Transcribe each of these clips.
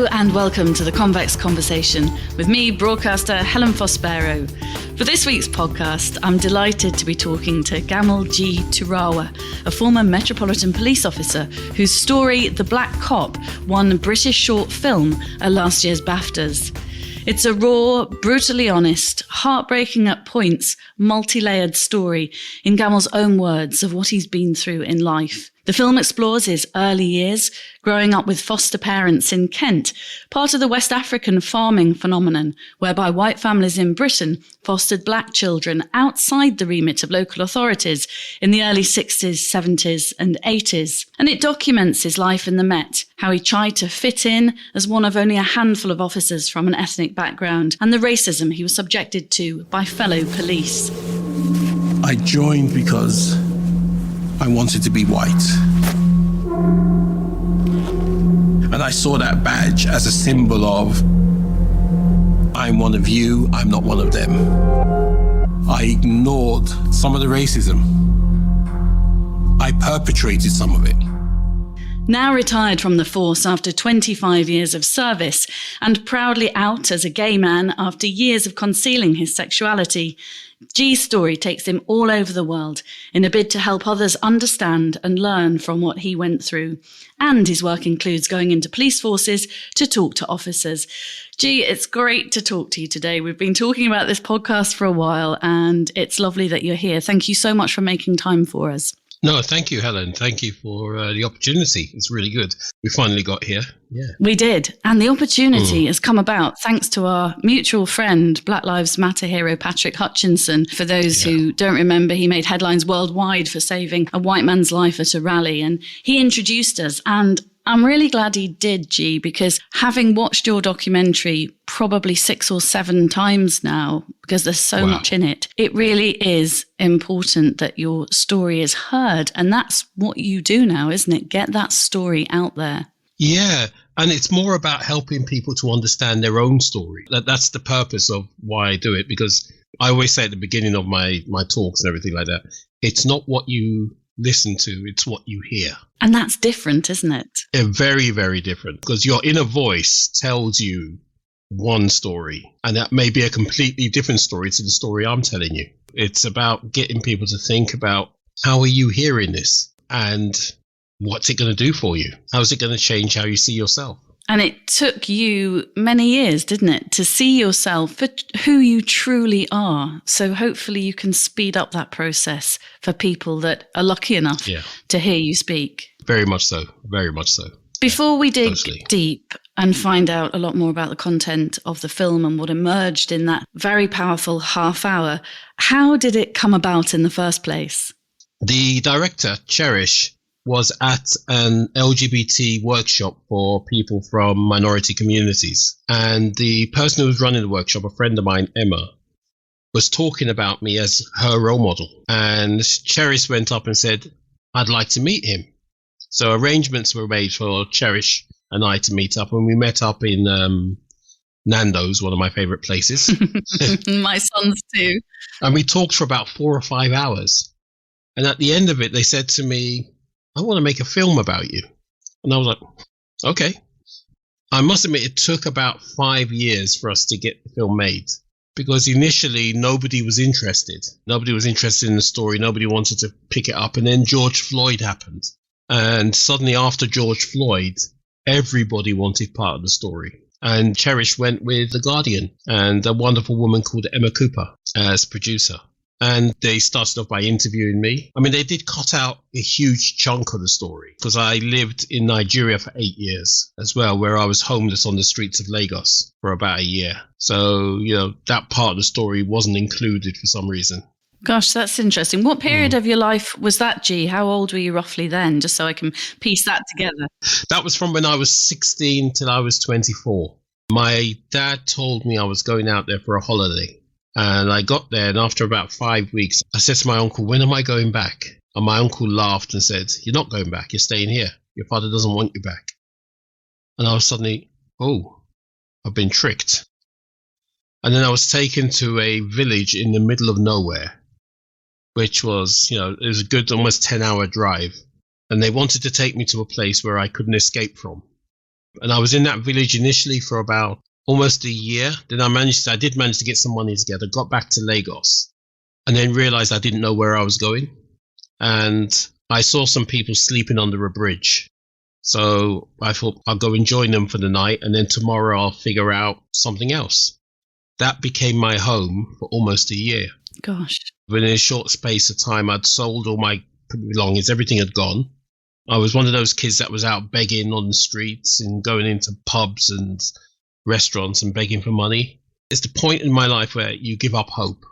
Hello and welcome to the Convex Conversation with me, broadcaster Helen Fospero. For this week's podcast, I'm delighted to be talking to Gamal G Turawa, a former Metropolitan Police officer whose story, The Black Cop, won British short film at last year's BAFTAs. It's a raw, brutally honest, heartbreaking at points, multi-layered story, in Gamal's own words, of what he's been through in life. The film explores his early years, growing up with foster parents in Kent, part of the West African farming phenomenon, whereby white families in Britain fostered black children outside the remit of local authorities in the early 60s, 70s and 80s. And it documents his life in the Met, how he tried to fit in as one of only a handful of officers from an ethnic background, and the racism he was subjected to by fellow police. I joined because I wanted to be white. And I saw that badge as a symbol of, I'm one of you, I'm not one of them. I ignored some of the racism. I perpetrated some of it. Now retired from the force after 25 years of service and proudly out as a gay man after years of concealing his sexuality, G's story takes him all over the world in a bid to help others understand and learn from what he went through. And his work includes going into police forces to talk to officers. G, it's great to talk to you today. We've been talking about this podcast for a while and it's lovely that you're here. Thank you so much for making time for us. No, thank you, Helen. Thank you for the opportunity. It's really good. We finally got here. Yeah, we did. And the opportunity has come about thanks to our mutual friend, Black Lives Matter hero Patrick Hutchinson. For those who don't remember, he made headlines worldwide for saving a white man's life at a rally. And he introduced us. And I'm really glad he did, G, because having watched your documentary probably 6 or 7 times now, because there's so much in it, it really is important that your story is heard. And that's what you do now, isn't it? Get that story out there. Yeah. And it's more about helping people to understand their own story. That's the purpose of why I do it, because I always say at the beginning of my talks and everything like that, it's not what you listen to, it's what you hear. And that's different, isn't it? Very, very different, because your inner voice tells you one story, and that may be a completely different story to the story I'm telling you. It's about getting people to think about, how are you hearing this? And what's it going to do for you? How's it going to change how you see yourself? And it took you many years, didn't it, to see yourself for who you truly are. So hopefully you can speed up that process for people that are lucky enough to hear you speak. Very much so. Very much so. Before we dig deep and find out a lot more about the content of the film and what emerged in that very powerful half hour, how did it come about in the first place? The director, Cherish, was at an LGBT workshop for people from minority communities. And the person who was running the workshop, a friend of mine, Emma, was talking about me as her role model. And Cherish went up and said, I'd like to meet him. So arrangements were made for Cherish and I to meet up. And we met up in Nando's, one of my favorite places. My son's too. And we talked for about 4 or 5 hours. And at the end of it, they said to me, I want to make a film about you. And I was like, okay. I must admit, it took about 5 years for us to get the film made, because initially nobody was interested. Nobody was interested in the story. Nobody wanted to pick it up. And then George Floyd happened. And suddenly after George Floyd, everybody wanted part of the story. And Cherish went with The Guardian and a wonderful woman called Emma Cooper as producer. And they started off by interviewing me. I mean, they did cut out a huge chunk of the story, because I lived in Nigeria for 8 years as well, where I was homeless on the streets of Lagos for about a year. So, that part of the story wasn't included for some reason. Gosh, that's interesting. What period of your life was that, G? How old were you roughly then, just so I can piece that together? That was from when I was 16 till I was 24. My dad told me I was going out there for a holiday. And I got there, and after about 5 weeks, I said to my uncle, when am I going back? And my uncle laughed and said, you're not going back, you're staying here. Your father doesn't want you back. And I was suddenly, I've been tricked. And then I was taken to a village in the middle of nowhere, which was, it was a good almost 10-hour drive. And they wanted to take me to a place where I couldn't escape from. And I was in that village initially for about almost a year. Then I did manage to get some money together, got back to Lagos, and then realized I didn't know where I was going. And I saw some people sleeping under a bridge. So I thought I'll go and join them for the night, and then tomorrow I'll figure out something else. That became my home for almost a year. Gosh. Within a short space of time, I'd sold all my belongings. Everything had gone. I was one of those kids that was out begging on the streets and going into pubs and restaurants and begging for money. It's the point in my life where you give up hope.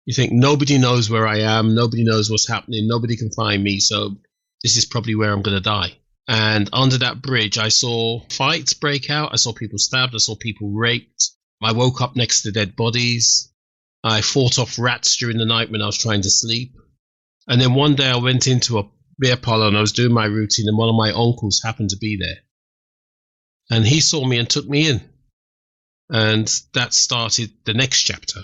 You think nobody knows where I am. Nobody knows what's happening. Nobody can find me. So this is probably where I'm going to die. And under that bridge, I saw fights break out. I saw people stabbed. I saw people raped. I woke up next to dead bodies. I fought off rats during the night when I was trying to sleep. And then one day I went into a beer parlor and I was doing my routine, and one of my uncles happened to be there. And he saw me and took me in. And that started the next chapter.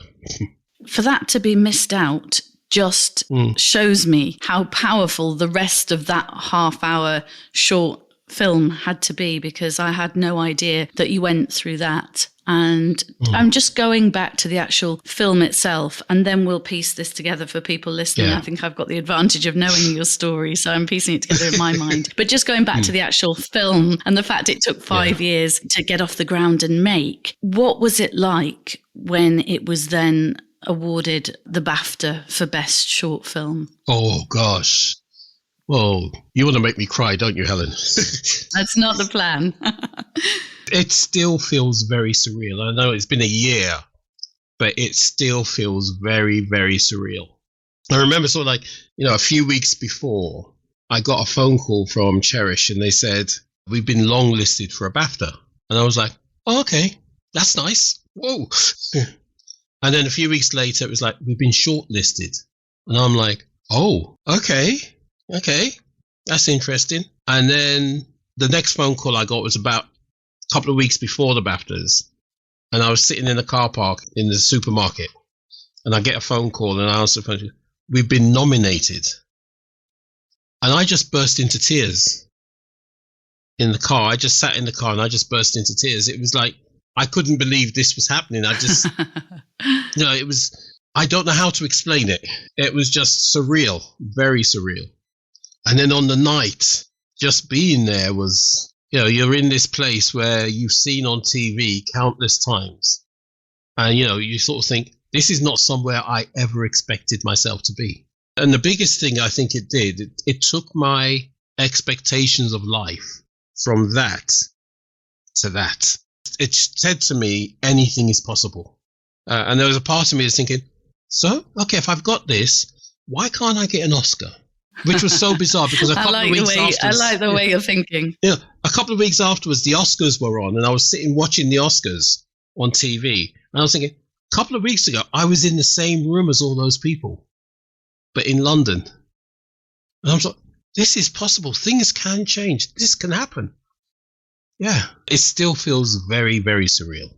For that to be missed out just shows me how powerful the rest of that half-hour short film had to be, because I had no idea that you went through that. And I'm just going back to the actual film itself, and then we'll piece this together for people listening. I think I've got the advantage of knowing your story, so I'm piecing it together in my mind. But just going back to the actual film and the fact it took 5 years to get off the ground and make, what was it like when it was then awarded the BAFTA for Best Short Film? Oh, gosh. Well, you want to make me cry, don't you, Helen? That's not the plan. It still feels very surreal. I know it's been a year, but it still feels very, very surreal. I remember sort of like, a few weeks before, I got a phone call from Cherish and they said, we've been longlisted for a BAFTA. And I was like, oh, okay, that's nice. Whoa. And then a few weeks later, it was like, we've been shortlisted. And I'm like, oh, okay, that's interesting. And then the next phone call I got was about a couple of weeks before the BAFTAs. And I was sitting in a car park in the supermarket. And I get a phone call and I answer the phone. We've been nominated. And I just burst into tears in the car. I just sat in the car and I just burst into tears. It was like, I couldn't believe this was happening. I just, it was, I don't know how to explain it. It was just surreal, very surreal. And then on the night, just being there was, you're in this place where you've seen on TV countless times. And, you sort of think, this is not somewhere I ever expected myself to be. And the biggest thing I think it did, it took my expectations of life from that to that. It said to me, anything is possible. And there was a part of me that's thinking, so, okay, if I've got this, why can't I get an Oscar? Which was so bizarre because a couple of weeks afterwards... I like the way you're thinking. Yeah, a couple of weeks afterwards, the Oscars were on and I was sitting watching the Oscars on TV. And I was thinking, a couple of weeks ago, I was in the same room as all those people, but in London. And I was like, this is possible. Things can change. This can happen. Yeah, it still feels very, very surreal.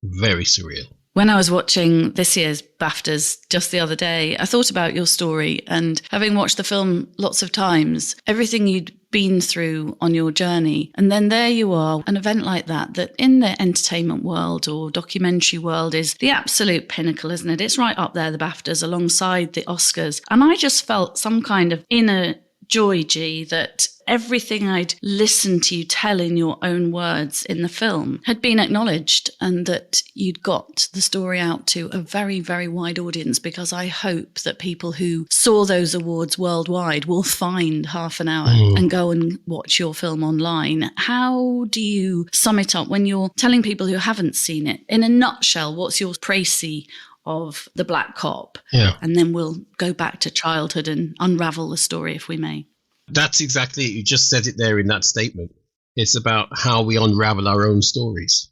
Very surreal. When I was watching this year's BAFTAs just the other day, I thought about your story, and having watched the film lots of times, everything you'd been through on your journey. And then there you are, an event like that in the entertainment world or documentary world is the absolute pinnacle, isn't it? It's right up there, the BAFTAs, alongside the Oscars. And I just felt some kind of inner joy, G, that everything I'd listened to you tell in your own words in the film had been acknowledged, and that you'd got the story out to a very, very wide audience, because I hope that people who saw those awards worldwide will find half an hour and go and watch your film online. How do you sum it up when you're telling people who haven't seen it? In a nutshell, what's your précis of the Black Cop? Yeah. And then we'll go back to childhood and unravel the story, if we may. That's exactly it. You just said it there in that statement. It's about how we unravel our own stories.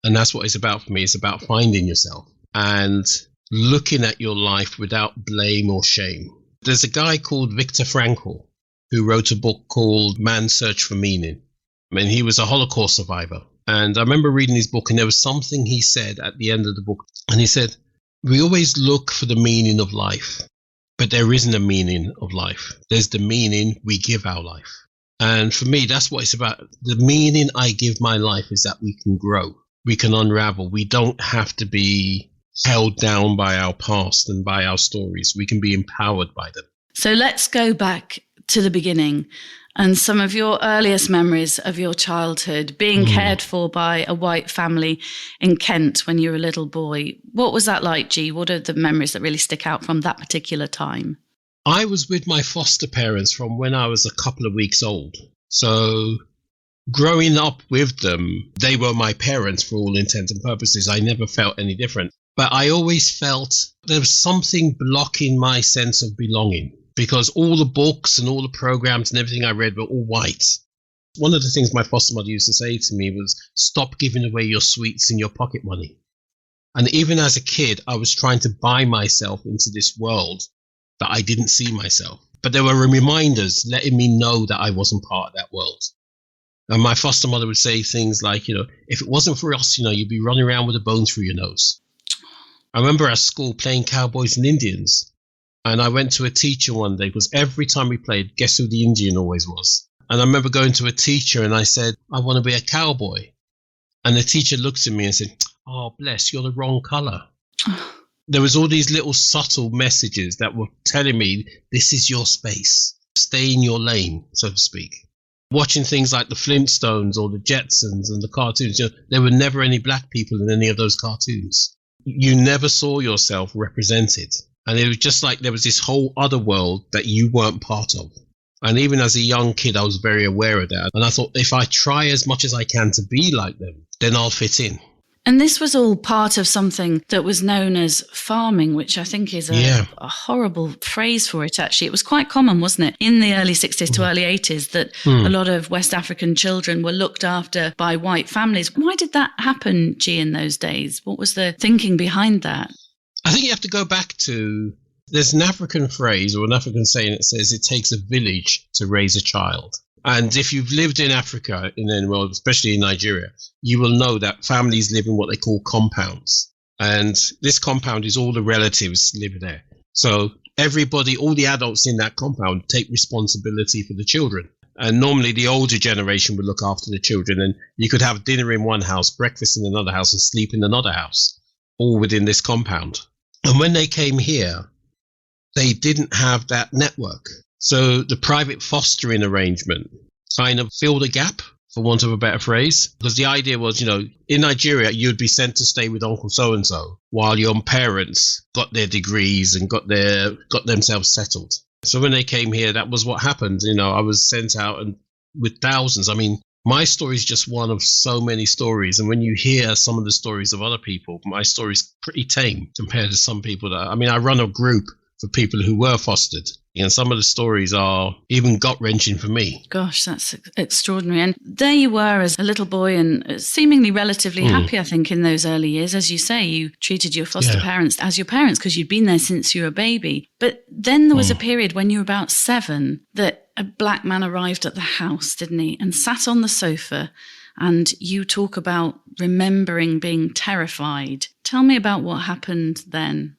And that's what it's about for me. It's about finding yourself and looking at your life without blame or shame. There's a guy called Viktor Frankl who wrote a book called Man's Search for Meaning. I mean, he was a Holocaust survivor. And I remember reading his book, and there was something he said at the end of the book. And he said, we always look for the meaning of life. But there isn't a meaning of life. There's the meaning we give our life. And for me, that's what it's about. The meaning I give my life is that we can grow, we can unravel. We don't have to be held down by our past and by our stories. We can be empowered by them. So let's go back to the beginning and some of your earliest memories of your childhood, being cared for by a white family in Kent when you were a little boy. What was that like, G? What are the memories that really stick out from that particular time? I was with my foster parents from when I was a couple of weeks old. So growing up with them, they were my parents for all intents and purposes. I never felt any different. But I always felt there was something blocking my sense of belonging, because all the books and all the programs and everything I read were all white. One of the things my foster mother used to say to me was, stop giving away your sweets and your pocket money. And even as a kid, I was trying to buy myself into this world that I didn't see myself. But there were reminders letting me know that I wasn't part of that world. And my foster mother would say things like, if it wasn't for us, you'd be running around with a bone through your nose. I remember at school playing cowboys and Indians. And I went to a teacher one day, because every time we played, guess who the Indian always was? And I remember going to a teacher and I said, I want to be a cowboy. And the teacher looked at me and said, oh, bless, you're the wrong color. There was all these little subtle messages that were telling me, this is your space. Stay in your lane, so to speak. Watching things like the Flintstones or the Jetsons and the cartoons, there were never any black people in any of those cartoons. You never saw yourself represented. And it was just like there was this whole other world that you weren't part of. And even as a young kid, I was very aware of that. And I thought, if I try as much as I can to be like them, then I'll fit in. And this was all part of something that was known as farming, which I think is a horrible phrase for it, actually. It was quite common, wasn't it, in the early 60s to early 80s, that a lot of West African children were looked after by white families. Why did that happen, G, in those days? What was the thinking behind that? I think you have to go back to, there's an African phrase or an African saying that says it takes a village to raise a child. And if you've lived in Africa, especially in Nigeria, you will know that families live in what they call compounds. And this compound is all the relatives live there. So everybody, all the adults in that compound take responsibility for the children. And normally the older generation would look after the children. And you could have dinner in one house, breakfast in another house, and sleep in another house, all within this compound. And when they came here, they didn't have that network. So the private fostering arrangement kind of filled a gap, for want of a better phrase. Because the idea was, in Nigeria, you'd be sent to stay with Uncle So-and-so while your parents got their degrees and got themselves settled. So when they came here, that was what happened. I was sent out and with thousands. I mean, my story is just one of so many stories. And when you hear some of the stories of other people, my story is pretty tame compared to some people I run a group for people who were fostered. And some of the stories are even gut-wrenching for me. Gosh, that's extraordinary. And there you were as a little boy and seemingly relatively happy, I think, in those early years. As you say, you treated your foster parents as your parents because you'd been there since you were a baby. But then there was a period when you were about 7 that a black man arrived at the house, didn't he, and sat on the sofa. And you talk about remembering being terrified. Tell me about what happened then.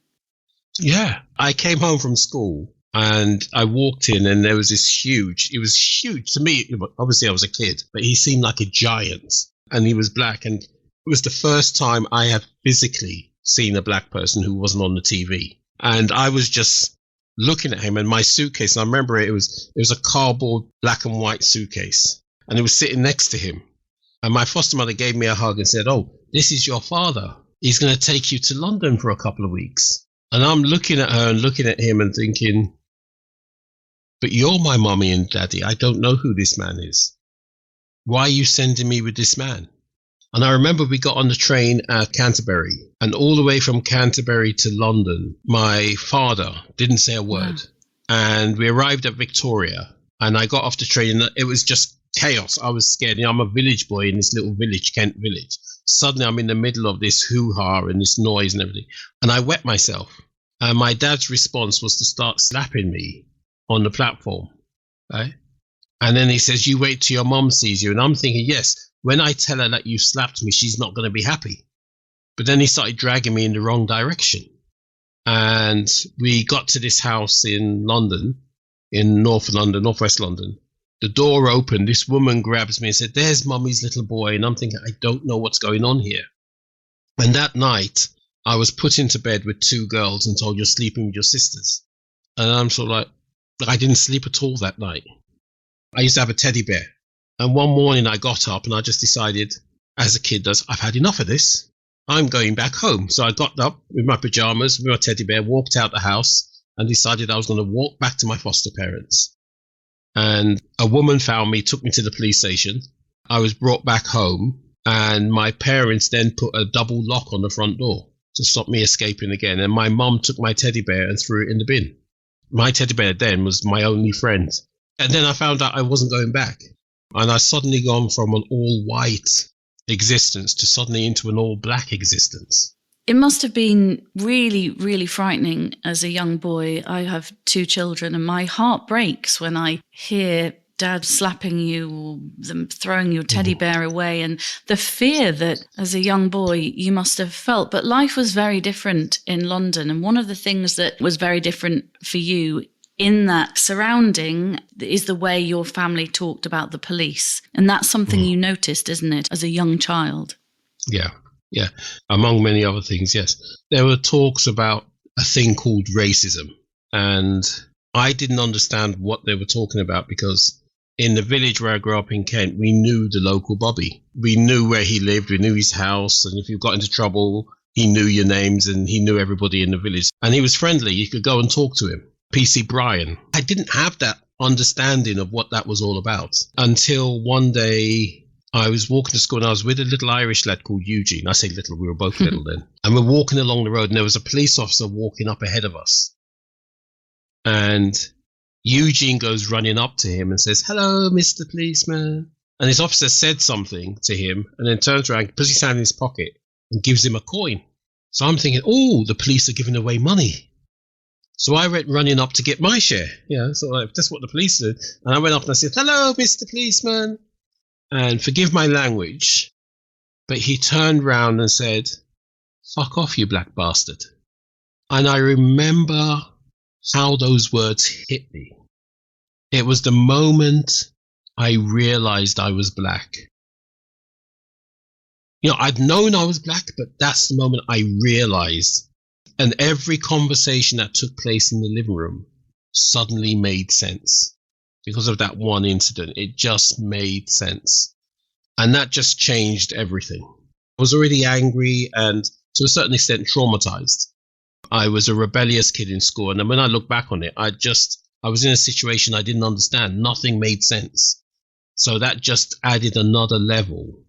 Yeah, I came home from school and I walked in and there was it was huge to me. Obviously I was a kid, but he seemed like a giant and he was black. And it was the first time I had physically seen a black person who wasn't on the TV. And I was just looking at him and my suitcase. And I remember it was a cardboard black and white suitcase and it was sitting next to him. And my foster mother gave me a hug and said, "Oh, this is your father. He's going to take you to London for a couple of weeks." And I'm looking at her and looking at him and thinking, but you're my mommy and daddy. I don't know who this man is. Why are you sending me with this man? And I remember we got on the train at Canterbury, and all the way from Canterbury to London, my father didn't say a word. Wow. And we arrived at Victoria, and I got off the train, and it was just chaos. I was scared. I'm a village boy in this little village, Kent village. Suddenly I'm in the middle of this hoo-ha and this noise and everything. And I wet myself. And my dad's response was to start slapping me on the platform. Right? And then he says, "You wait till your mom sees you." And I'm thinking, yes, when I tell her that you slapped me, she's not going to be happy. But then he started dragging me in the wrong direction. And we got to this house in London, in northwest London. The door opened, this woman grabs me and said, "There's Mummy's little boy." And I'm thinking, I don't know what's going on here. And that night, I was put into bed with 2 girls and told, "You're sleeping with your sisters." And I'm sort of like, I didn't sleep at all that night. I used to have a teddy bear. And one morning I got up and I just decided, as a kid does, I've had enough of this. I'm going back home. So I got up with my pajamas, with my teddy bear, walked out the house and decided I was going to walk back to my foster parents. And a woman found me, took me to the police station. I was brought back home and my parents then put a double lock on the front door to stop me escaping again. And my mum took my teddy bear and threw it in the bin. My teddy bear then was my only friend. And then I found out I wasn't going back. And I suddenly gone from an all-white existence to suddenly into an all-black existence. It must have been really, really frightening as a young boy. I have 2 children and my heart breaks when I hear Dad slapping you or them throwing your teddy bear away, and the fear that as a young boy you must have felt. But life was very different in London. And one of the things that was very different for you in that surrounding is the way your family talked about the police. And that's something you noticed, isn't it, as a young child? Yeah. Among many other things, yes. There were talks about a thing called racism. And I didn't understand what they were talking about because in the village where I grew up in Kent, we knew the local Bobby. We knew where he lived, we knew his house, and if you got into trouble, he knew your names and he knew everybody in the village. And he was friendly, you could go and talk to him. PC Brian. I didn't have that understanding of what that was all about until one day I was walking to school and I was with a little Irish lad called Eugene. I say little, we were both little then. And we're walking along the road and there was a police officer walking up ahead of us. And Eugene goes running up to him and says, "Hello, Mr. Policeman." And his officer said something to him and then turns around, puts his hand in his pocket and gives him a coin. So I'm thinking, oh, the police are giving away money. So I went running up to get my share. So that's what the police did. And I went up and I said, "Hello, Mr. Policeman." And forgive my language, but he turned round and said, "Fuck off, you black bastard." And I remember how those words hit me. It was the moment I realized I was black. I'd known I was black, but that's the moment I realized. And every conversation that took place in the living room suddenly made sense. Because of that one incident, it just made sense. And that just changed everything. I was already angry and to a certain extent traumatized. I was a rebellious kid in school. And then when I look back on it, I was in a situation I didn't understand. Nothing made sense. So that just added another level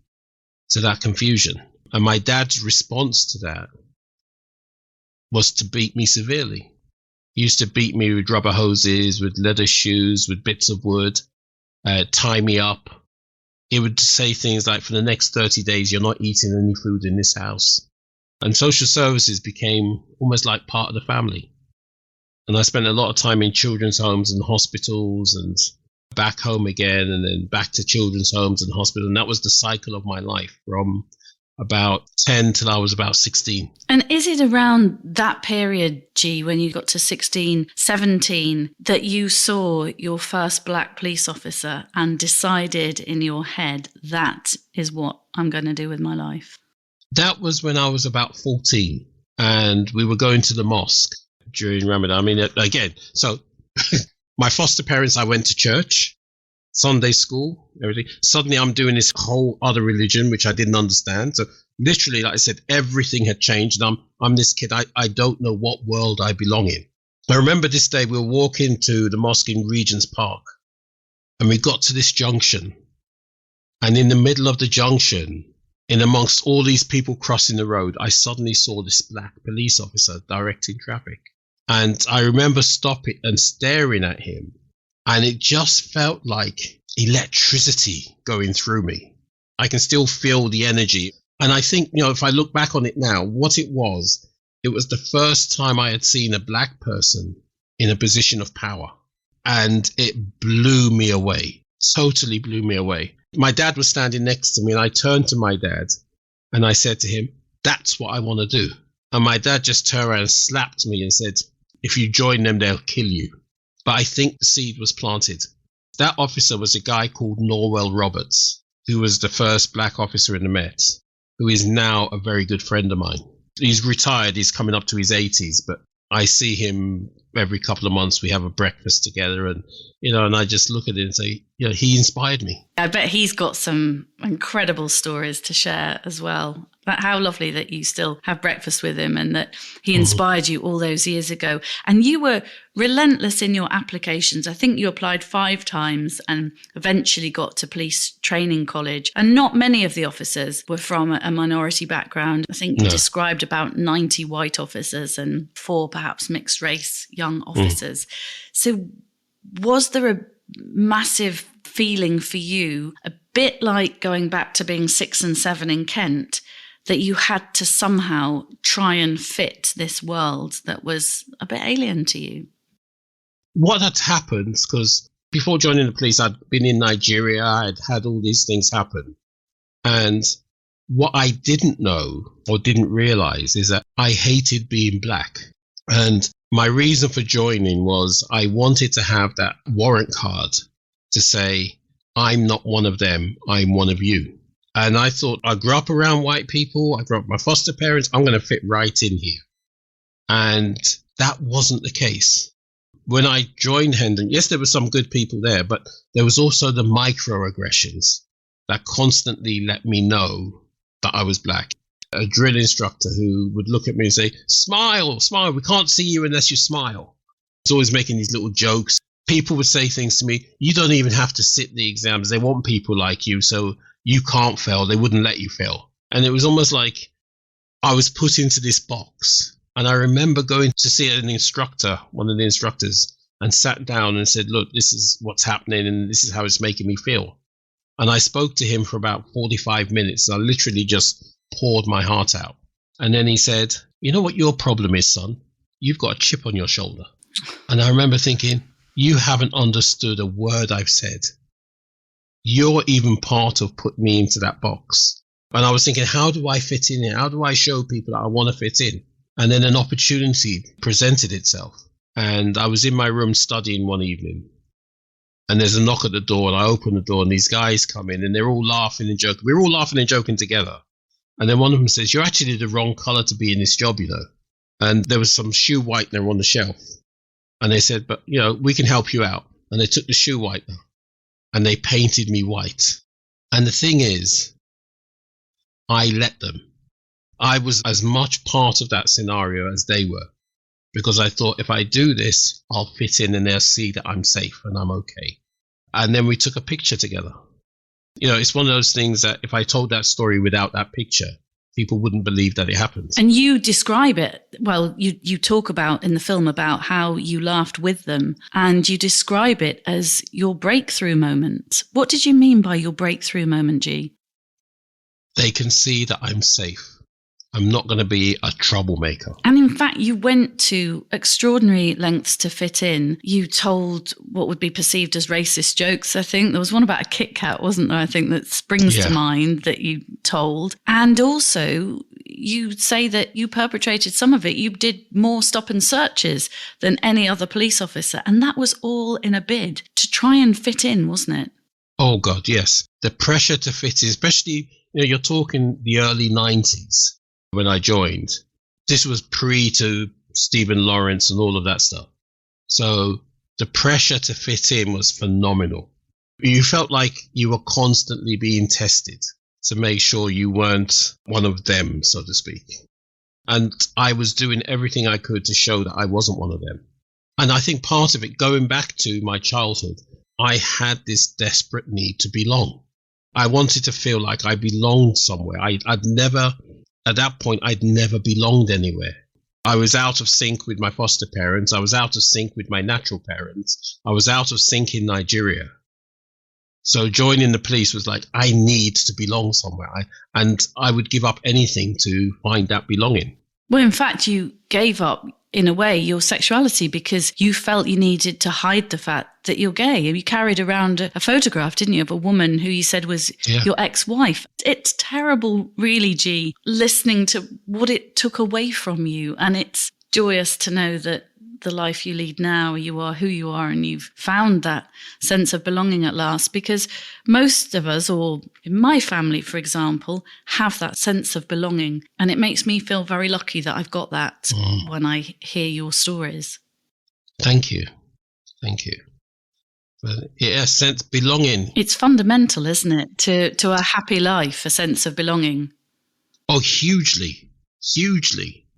to that confusion. And my dad's response to that was to beat me severely. He used to beat me with rubber hoses, with leather shoes, with bits of wood, tie me up. He would say things like, "For the next 30 days, you're not eating any food in this house." And social services became almost like part of the family. And I spent a lot of time in children's homes and hospitals and back home again and then back to children's homes and hospital. And that was the cycle of my life from about 10 till I was about 16. And is it around that period, G, when you got to 16, 17, that you saw your first black police officer and decided in your head, that is what I'm going to do with my life? That was when I was about 14 and we were going to the mosque during Ramadan. I mean, again, so my foster parents, I went to church, Sunday school, everything. Suddenly I'm doing this whole other religion, which I didn't understand. So literally, like I said, everything had changed. And I'm this kid. I don't know what world I belong in. I remember this day we were walking to the mosque in Regent's Park and we got to this junction. And in the middle of the junction, in amongst all these people crossing the road, I suddenly saw this black police officer directing traffic. And I remember stopping and staring at him. And it just felt like electricity going through me. I can still feel the energy. And I think, if I look back on it now, what it was the first time I had seen a black person in a position of power. And it blew me away, totally blew me away. My dad was standing next to me and I turned to my dad and I said to him, "That's what I want to do." And my dad just turned around and slapped me and said, "If you join them, they'll kill you." But I think the seed was planted. That officer was a guy called Norwell Roberts, who was the first black officer in the Met, who is now a very good friend of mine. He's retired. He's coming up to his 80s, but I see him every couple of months. We have a breakfast together, and and I just look at it and say, he inspired me. I bet he's got some incredible stories to share as well. But how lovely that you still have breakfast with him and that he inspired you all those years ago. And you were relentless in your applications. I think you applied 5 times and eventually got to police training college. And not many of the officers were from a minority background. I think you described about 90 white officers and 4 perhaps mixed race young officers. So was there a massive feeling for you, a bit like going back to being 6 and 7 in Kent, that you had to somehow try and fit this world that was a bit alien to you? What had happened, because before joining the police, I'd been in Nigeria, I'd had all these things happen. And what I didn't know or didn't realize is that I hated being black. And my reason for joining was I wanted to have that warrant card to say, I'm not one of them, I'm one of you. And I thought, I grew up around white people, I grew up with my foster parents, I'm going to fit right in here. And that wasn't the case. When I joined Hendon, yes, there were some good people there, but there was also the microaggressions that constantly let me know that I was black. A drill instructor who would look at me and say, smile, smile, we can't see you unless you smile. He's always making these little jokes. People would say things to me, you don't even have to sit the exams, they want people like you, so you can't fail, they wouldn't let you fail. And it was almost like I was put into this box. And I remember going to see an instructor, one of the instructors, and sat down and said, look, this is what's happening and this is how it's making me feel. And I spoke to him for about 45 minutes. I literally just poured my heart out. And then he said, you know what your problem is, son? You've got a chip on your shoulder. And I remember thinking, you haven't understood a word I've said. You're even part of putting me into that box. And I was thinking, how do I fit in here? How do I show people that I want to fit in? And then an opportunity presented itself. And I was in my room studying one evening. And there's a knock at the door, and I open the door, and these guys come in, and they're all laughing and joking. We're all laughing and joking together. And then one of them says, you're actually the wrong color to be in this job, And there was some shoe whitener on the shelf. And they said, but, we can help you out. And they took the shoe whitener and they painted me white. And the thing is, I let them. I was as much part of that scenario as they were, because I thought if I do this, I'll fit in and they'll see that I'm safe and I'm okay. And then we took a picture together. It's one of those things that if I told that story without that picture, people wouldn't believe that it happened. And you describe it, well, you talk about in the film about how you laughed with them, and you describe it as your breakthrough moment. What did you mean by your breakthrough moment, G? They can see that I'm safe. I'm not going to be a troublemaker. And in fact, you went to extraordinary lengths to fit in. You told what would be perceived as racist jokes, I think. There was one about a Kit Kat, wasn't there, I think, that springs to mind that you told. And also, you say that you perpetrated some of it. You did more stop and searches than any other police officer. And that was all in a bid to try and fit in, wasn't it? Oh, God, yes. The pressure to fit in, especially, you're talking the early 90s. When I joined, this was pre to Stephen Lawrence and all of that stuff. So the pressure to fit in was phenomenal. You felt like you were constantly being tested to make sure you weren't one of them, so to speak. And I was doing everything I could to show that I wasn't one of them. And I think part of it, going back to my childhood, I had this desperate need to belong. I wanted to feel like I belonged somewhere. At that point, I'd never belonged anywhere. I was out of sync with my foster parents. I was out of sync with my natural parents. I was out of sync in Nigeria. So joining the police was like, I need to belong somewhere. And I would give up anything to find that belonging. Well, in fact, you gave up, in a way, your sexuality because you felt you needed to hide the fact that you're gay. You carried around a photograph, didn't you, of a woman who you said was your ex-wife. It's terrible, really, G, listening to what it took away from you. And it's joyous to know that the life you lead now. You are who you are, and you've found that sense of belonging at last, because most of us, or in my family, for example, have that sense of belonging. And it makes me feel very lucky that I've got that when I hear your stories. Thank you. Thank you. But yeah, sense belonging. It's fundamental, isn't it, to a happy life, a sense of belonging? Oh, hugely.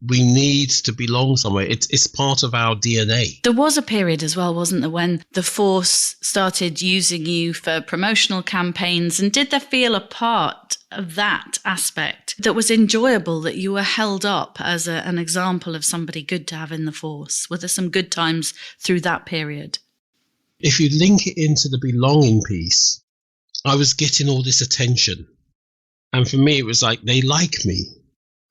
We need to belong somewhere. It's part of our DNA. There was a period as well, wasn't there, when the force started using you for promotional campaigns, and did there feel a part of that aspect that was enjoyable, that you were held up as an example of somebody good to have in the force? Were there some good times through that period? If you link it into the belonging piece, I was getting all this attention. And for me, it was like, they like me.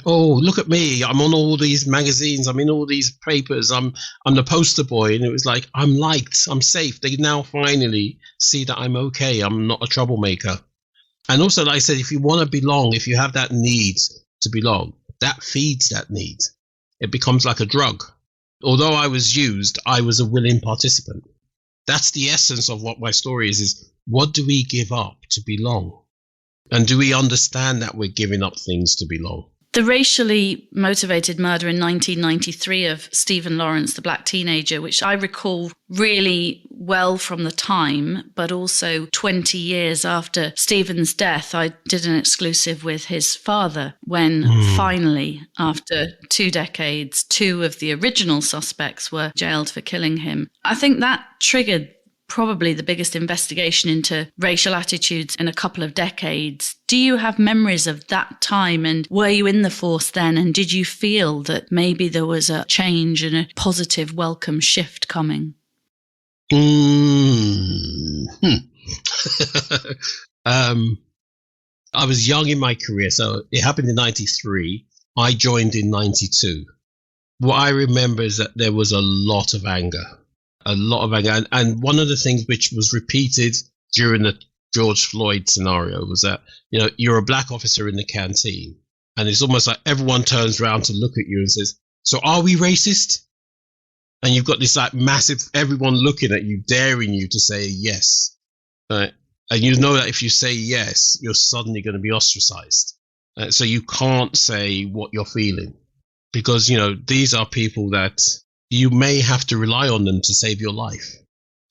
Oh, look at me. I'm on all these magazines. I'm in all these papers. I'm the poster boy. And it was like, I'm liked. I'm safe. They now finally see that I'm okay. I'm not a troublemaker. And also, like I said, if you want to belong, if you have that need to belong, that feeds that need. It becomes like a drug. Although I was used, I was a willing participant. That's the essence of what my story is what do we give up to belong? And do we understand that we're giving up things to belong? The racially motivated murder in 1993 of Stephen Lawrence, the black teenager, which I recall really well from the time, but also 20 years after Stephen's death, I did an exclusive with his father when finally, after 2 decades, 2 of the original suspects were jailed for killing him. I think that triggered probably the biggest investigation into racial attitudes in a couple of decades. Do you have memories of that time, and were you in the force then, and did you feel that maybe there was a change and a positive welcome shift coming? I was young in my career, so it happened in 93. I joined in 92. What I remember is that there was a lot of anger. And one of the things which was repeated during the George Floyd scenario was that, you're a black officer in the canteen, and it's almost like everyone turns around to look at you and says, so are we racist? And you've got this like massive, everyone looking at you, daring you to say yes. Right? And you know that if you say yes, you're suddenly going to be ostracized. So you can't say what you're feeling, because, these are people that you may have to rely on them to save your life.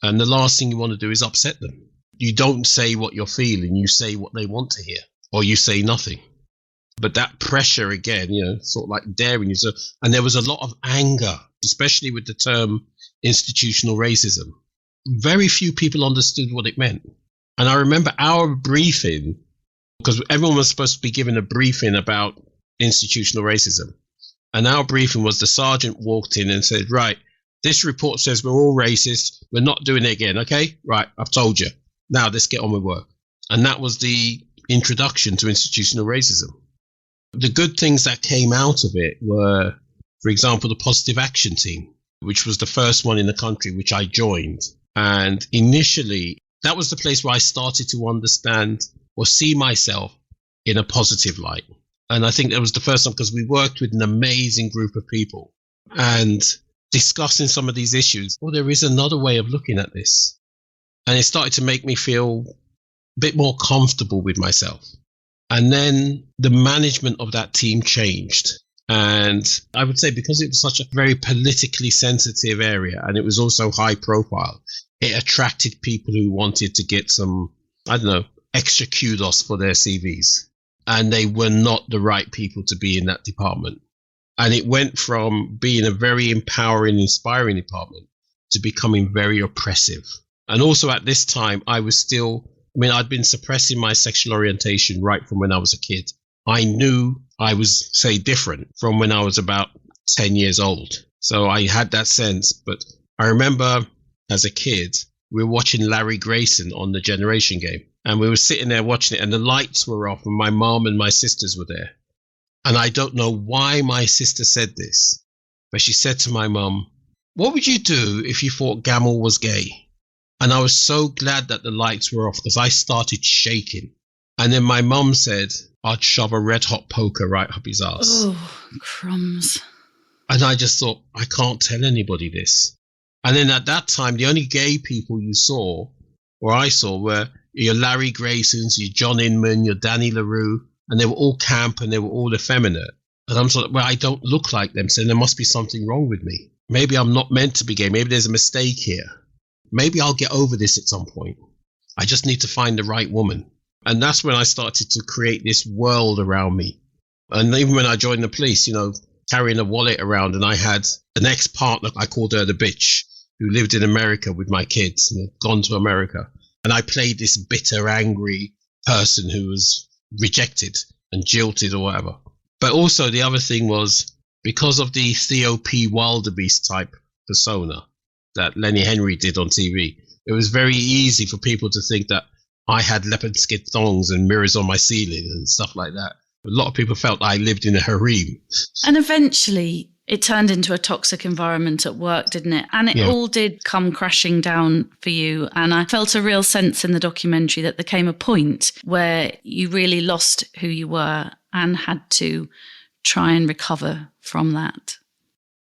And the last thing you want to do is upset them. You don't say what you're feeling, you say what they want to hear, or you say nothing. But that pressure again, sort of like daring you. So, and there was a lot of anger, especially with the term institutional racism. Very few people understood what it meant. And I remember our briefing, because everyone was supposed to be given a briefing about institutional racism. And our briefing was the sergeant walked in and said, right, this report says we're all racist. We're not doing it again. Okay, right, I've told you. Now let's get on with work. And that was the introduction to institutional racism. The good things that came out of it were, for example, the positive action team, which was the first one in the country, which I joined. And initially, that was the place where I started to understand or see myself in a positive light. And I think that was the first time, because we worked with an amazing group of people and discussing some of these issues. Well, there is another way of looking at this. And it started to make me feel a bit more comfortable with myself. And then the management of that team changed. And I would say because it was such a very politically sensitive area, and it was also high profile, it attracted people who wanted to get some, extra kudos for their CVs. And they were not the right people to be in that department. And it went from being a very empowering, inspiring department to becoming very oppressive. And also at this time, I'd been suppressing my sexual orientation right from when I was a kid. I knew I was, say, different from when I was about 10 years old. So I had that sense. But I remember as a kid, we were watching Larry Grayson on the Generation Game. And we were sitting there watching it, and the lights were off, and my mom and my sisters were there. And I don't know why my sister said this, but she said to my mom, what would you do if you thought Gamal was gay? And I was so glad that the lights were off, because I started shaking. And then my mom said, I'd shove a red hot poker right up his ass. Oh, crumbs. And I just thought, I can't tell anybody this. And then at that time, the only gay people you saw, or I saw, were your Larry Graysons, your John Inman, your Danny LaRue, and they were all camp and they were all effeminate. And I'm sort of, well, I don't look like them, so there must be something wrong with me. Maybe I'm not meant to be gay. Maybe there's a mistake here. Maybe I'll get over this at some point. I just need to find the right woman. And that's when I started to create this world around me. And even when I joined the police, carrying a wallet around, and I had an ex-partner, I called her the bitch, who lived in America with my kids and had gone to America. And I played this bitter, angry person who was rejected and jilted or whatever. But also the other thing was, because of the Theo P. Wildebeest type persona that Lenny Henry did on TV, it was very easy for people to think that I had leopard skin thongs and mirrors on my ceiling and stuff like that. A lot of people felt I lived in a harem. And eventually it turned into a toxic environment at work, didn't it? And it all did come crashing down for you. And I felt a real sense in the documentary that there came a point where you really lost who you were and had to try and recover from that.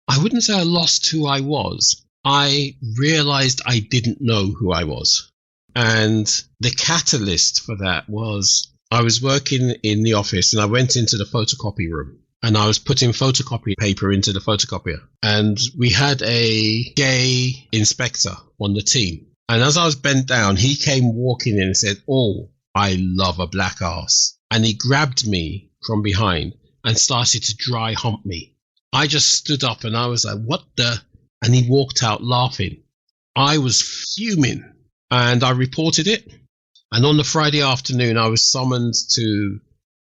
I wouldn't say I lost who I was. I realized I didn't know who I was. And the catalyst for that was I was working in the office and I went into the photocopy room and I was putting photocopy paper into the photocopier. And we had a gay inspector on the team. And as I was bent down, he came walking in and said, "Oh, I love a black ass." And he grabbed me from behind and started to dry hump me. I just stood up and I was like, "What the?" And he walked out laughing. I was fuming and I reported it. And on the Friday afternoon, I was summoned to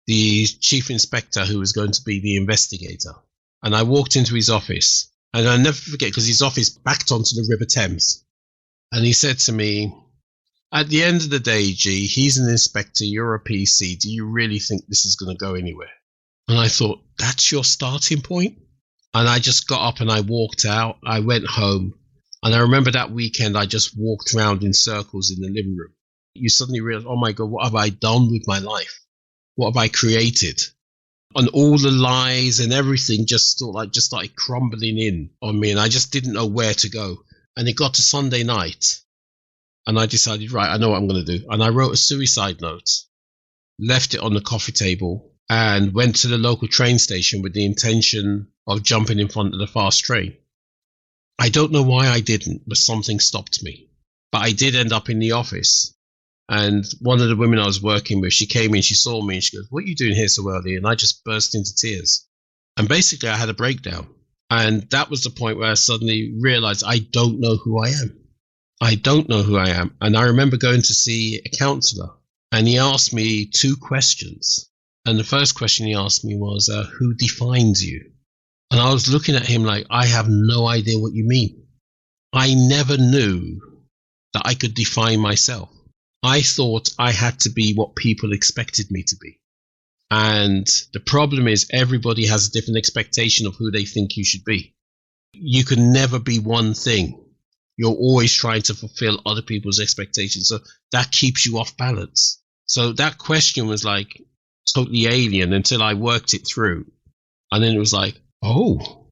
the chief inspector who was going to be the investigator. And I walked into his office, and I'll never forget, because his office backed onto the River Thames. And he said to me, "At the end of the day, G, he's an inspector, you're a PC. Do you really think this is going to go anywhere?" And I thought, that's your starting point? And I just got up and I walked out. I went home. And I remember that weekend, I just walked around in circles in the living room. You suddenly realize, oh my God, what have I done with my life? What have I created? And all the lies and everything just started crumbling in on me. And I just didn't know where to go. And it got to Sunday night. And I decided, right, I know what I'm going to do. And I wrote a suicide note, left it on the coffee table, and went to the local train station with the intention of jumping in front of the fast train. I don't know why I didn't, but something stopped me. But I did end up in the office. And one of the women I was working with, she came in, she saw me, and she goes, "What are you doing here so early?" And I just burst into tears. And basically, I had a breakdown. And that was the point where I suddenly realized I don't know who I am. I don't know who I am. And I remember going to see a counselor, and he asked me 2 questions. And the first question he asked me was, who defines you? And I was looking at him like, I have no idea what you mean. I never knew that I could define myself. I thought I had to be what people expected me to be. And the problem is everybody has a different expectation of who they think you should be. You can never be one thing. You're always trying to fulfill other people's expectations. So that keeps you off balance. So that question was like totally alien until I worked it through. And then it was like, oh.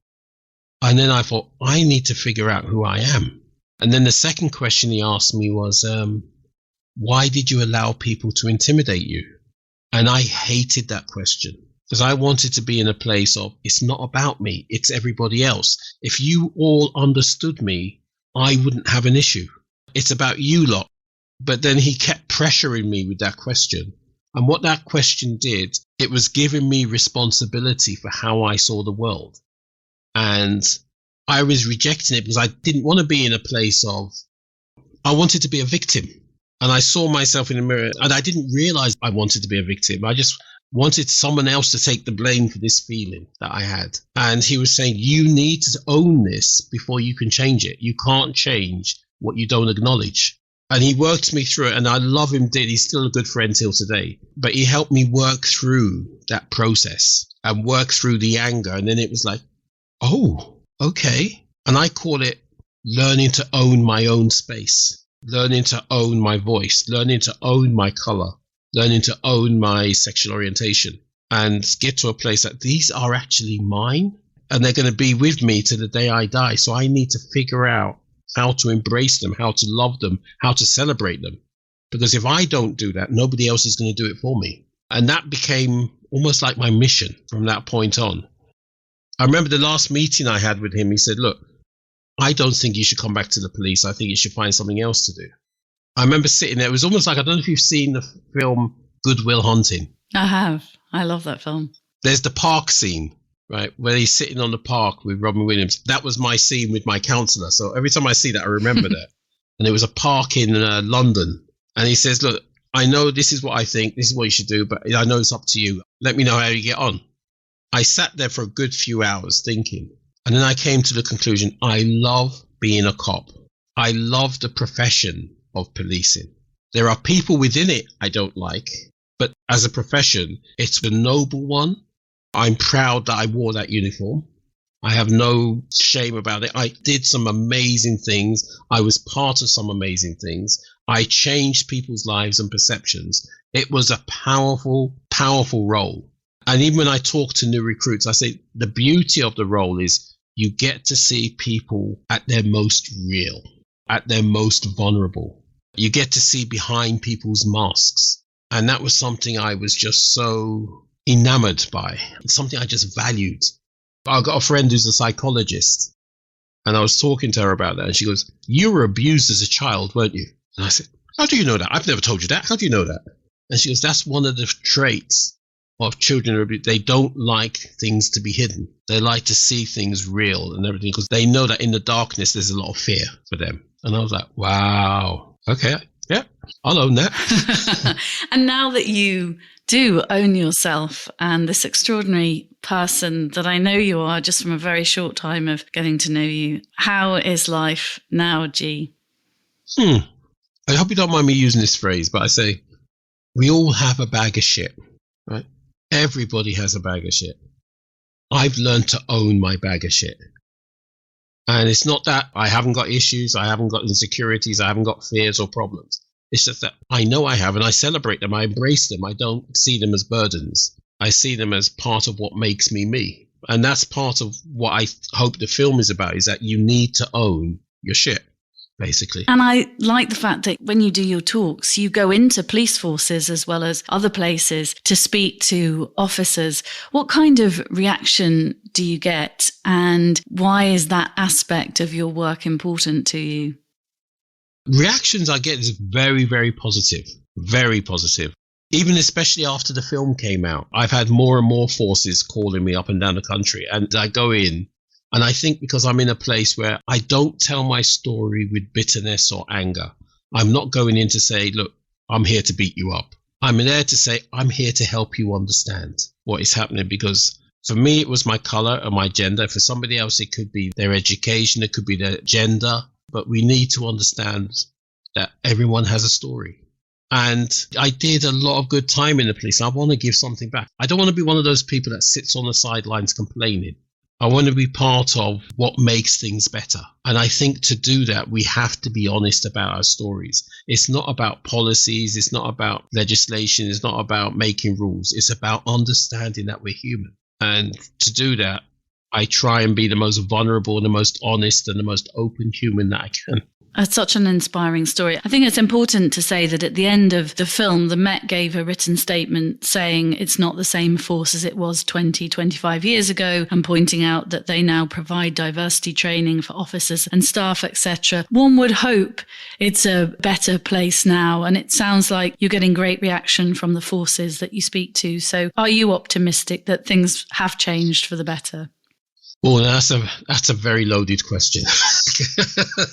And then I thought, I need to figure out who I am. And then the second question he asked me was, why did you allow people to intimidate you? And I hated that question because I wanted to be in a place of, it's not about me, it's everybody else. If you all understood me, I wouldn't have an issue. It's about you lot. But then he kept pressuring me with that question. And what that question did, it was giving me responsibility for how I saw the world. And I was rejecting it because I didn't want to be in a place of, I wanted to be a victim. And I saw myself in the mirror and I didn't realize I wanted to be a victim. I just wanted someone else to take the blame for this feeling that I had. And he was saying, you need to own this before you can change it. You can't change what you don't acknowledge. And he worked me through it, and I love him dearly. He's still a good friend till today. But he helped me work through that process and work through the anger. And then it was like, oh, okay. And I call it learning to own my own space, learning to own my voice, learning to own my color, learning to own my sexual orientation, and get to a place that these are actually mine. and they're going to be with me to the day I die. So I need to figure out how to embrace them, how to love them, how to celebrate them. Because if I don't do that, nobody else is going to do it for me. And that became almost like my mission from that point on. I remember the last meeting I had with him, he said, look, I don't think you should come back to the police. I think you should find something else to do. I remember sitting there. It was almost like, I don't know if you've seen the film Good Will Hunting. I have. I love that film. There's the park scene, right, where he's sitting on the park with Robin Williams. That was my scene with my counsellor. So every time I see that, I remember that. And it was a park in London. And he says, look, I know this is what I think. This is what you should do. But I know it's up to you. Let me know how you get on. I sat there for a good few hours thinking. And then I came to the conclusion, I love being a cop. I love the profession of policing. There are people within it I don't like. But as a profession, it's a noble one. I'm proud that I wore that uniform. I have no shame about it. I did some amazing things. I was part of some amazing things. I changed people's lives and perceptions. It was a powerful, powerful role. And even when I talk to new recruits, I say the beauty of the role is you get to see people at their most real, at their most vulnerable. You get to see behind people's masks. And that was something I was just so enamored by. It's something I just valued. I've got a friend who's a psychologist, and I was talking to her about that, and she goes, you were abused as a child, weren't you? And I said, how do you know that? I've never told you that. How do you know that? And she goes, that's one of the traits of children who are abused. They don't like things to be hidden. They like to see things real and everything, because they know that in the darkness there's a lot of fear for them. And I was like, wow, okay, yeah, I'll own that. And now that you do own yourself and this extraordinary person that I know you are just from a very short time of getting to know you, how is life now, G? I hope you don't mind me using this phrase, but I say we all have a bag of shit, right? Everybody has a bag of shit. I've learned to own my bag of shit. And it's not that I haven't got issues, I haven't got insecurities, I haven't got fears or problems. It's just that I know I have, and I celebrate them, I embrace them. I don't see them as burdens. I see them as part of what makes me me. And that's part of what I hope the film is about, is that you need to own your shit, basically. And I like the fact that when you do your talks, you go into police forces as well as other places to speak to officers. What kind of reaction do you get, and why is that aspect of your work important to you? Reactions I get is very, very positive. Very positive. Even especially after the film came out, I've had more and more forces calling me up and down the country. And I go in, and I think because I'm in a place where I don't tell my story with bitterness or anger. I'm not going in to say, look, I'm here to beat you up. I'm there to say, I'm here to help you understand what is happening. Because for me, it was my color and my gender. For somebody else, it could be their education. It could be their gender. But we need to understand that everyone has a story. And I did a lot of good time in the police. I want to give something back. I don't want to be one of those people that sits on the sidelines complaining. I want to be part of what makes things better. And I think to do that, we have to be honest about our stories. It's not about policies. It's not about legislation. It's not about making rules. It's about understanding that we're human. And to do that, I try and be the most vulnerable and the most honest and the most open human that I can. It's such an inspiring story. I think it's important to say that at the end of the film, the Met gave a written statement saying it's not the same force as it was 20, 25 years ago, and pointing out that they now provide diversity training for officers and staff, etc. One would hope it's a better place now, and it sounds like you're getting great reaction from the forces that you speak to. So are you optimistic that things have changed for the better? Oh, that's a very loaded question.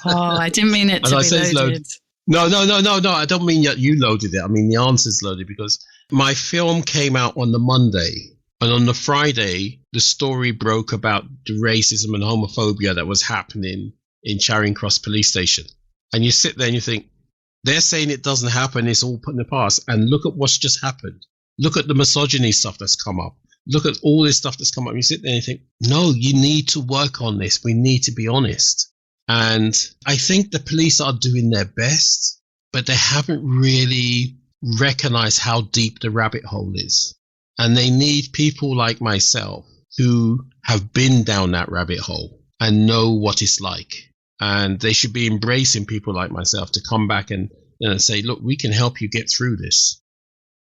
Oh, I didn't mean it to be loaded. No. I don't mean that you loaded it. I mean the answer's loaded, because my film came out on the Monday, and on the Friday, the story broke about the racism and homophobia that was happening in Charing Cross Police Station. And you sit there and you think, they're saying it doesn't happen, it's all put in the past. And look at what's just happened. Look at the misogyny stuff that's come up. Look at all this stuff that's come up. You sit there and you think, no, you need to work on this. We need to be honest. And I think the police are doing their best, but they haven't really recognized how deep the rabbit hole is. And they need people like myself who have been down that rabbit hole and know what it's like. And they should be embracing people like myself to come back and say, look, we can help you get through this.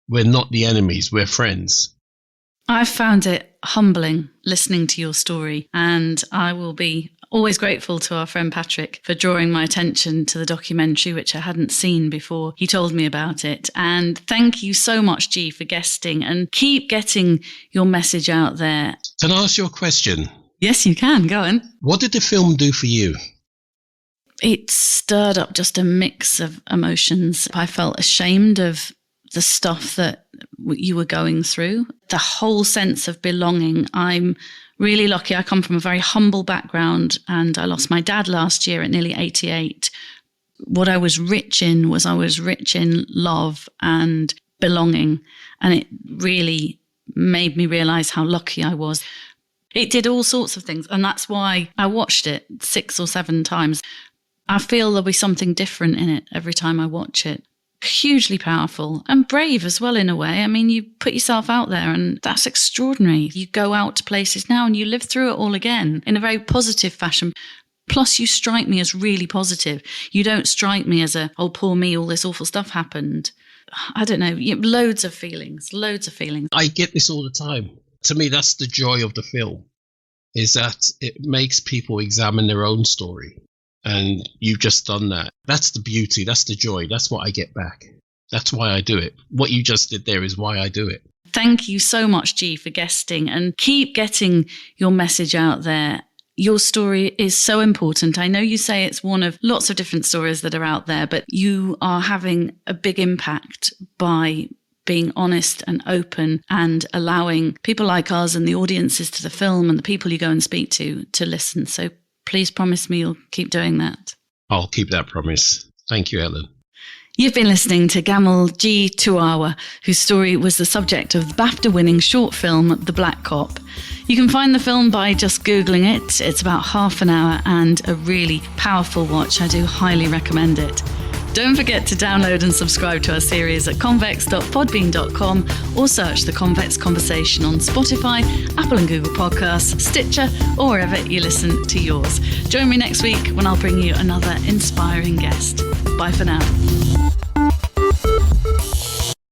We're not the enemies, we're friends. I've found it humbling listening to your story, and I will be always grateful to our friend Patrick for drawing my attention to the documentary, which I hadn't seen before he told me about it. And thank you so much, G, for guesting, and keep getting your message out there. Can I ask you a question? Yes, you can. Go on. What did the film do for you? It stirred up just a mix of emotions. I felt ashamed of the stuff that you were going through, the whole sense of belonging. I'm really lucky. I come from a very humble background, and I lost my dad last year at nearly 88. What I was rich in was love and belonging. And it really made me realize how lucky I was. It did all sorts of things. And that's why I watched it 6 or 7 times. I feel there'll be something different in it every time I watch it. Hugely powerful and brave as well, in a way. I mean, you put yourself out there, and that's extraordinary. You go out to places now and you live through it all again in a very positive fashion. Plus, you strike me as really positive. You don't strike me as oh, poor me, all this awful stuff happened. I don't know, loads of feelings. I get this all the time. To me, that's the joy of the film, is that it makes people examine their own story. And you've just done that. That's the beauty. That's the joy. That's what I get back. That's why I do it. What you just did there is why I do it. Thank you so much, G, for guesting, and keep getting your message out there. Your story is so important. I know you say it's one of lots of different stories that are out there, but you are having a big impact by being honest and open and allowing people like us and the audiences to the film and the people you go and speak to listen. So please promise me you'll keep doing that. I'll keep that promise. Thank you, Helen. You've been listening to Gamal G Turawa, whose story was the subject of the BAFTA-winning short film, The Black Cop. You can find the film by just Googling it. It's about half an hour and a really powerful watch. I do highly recommend it. Don't forget to download and subscribe to our series at convex.podbean.com or search The Convex Conversation on Spotify, Apple and Google Podcasts, Stitcher, or wherever you listen to yours. Join me next week when I'll bring you another inspiring guest. Bye for now.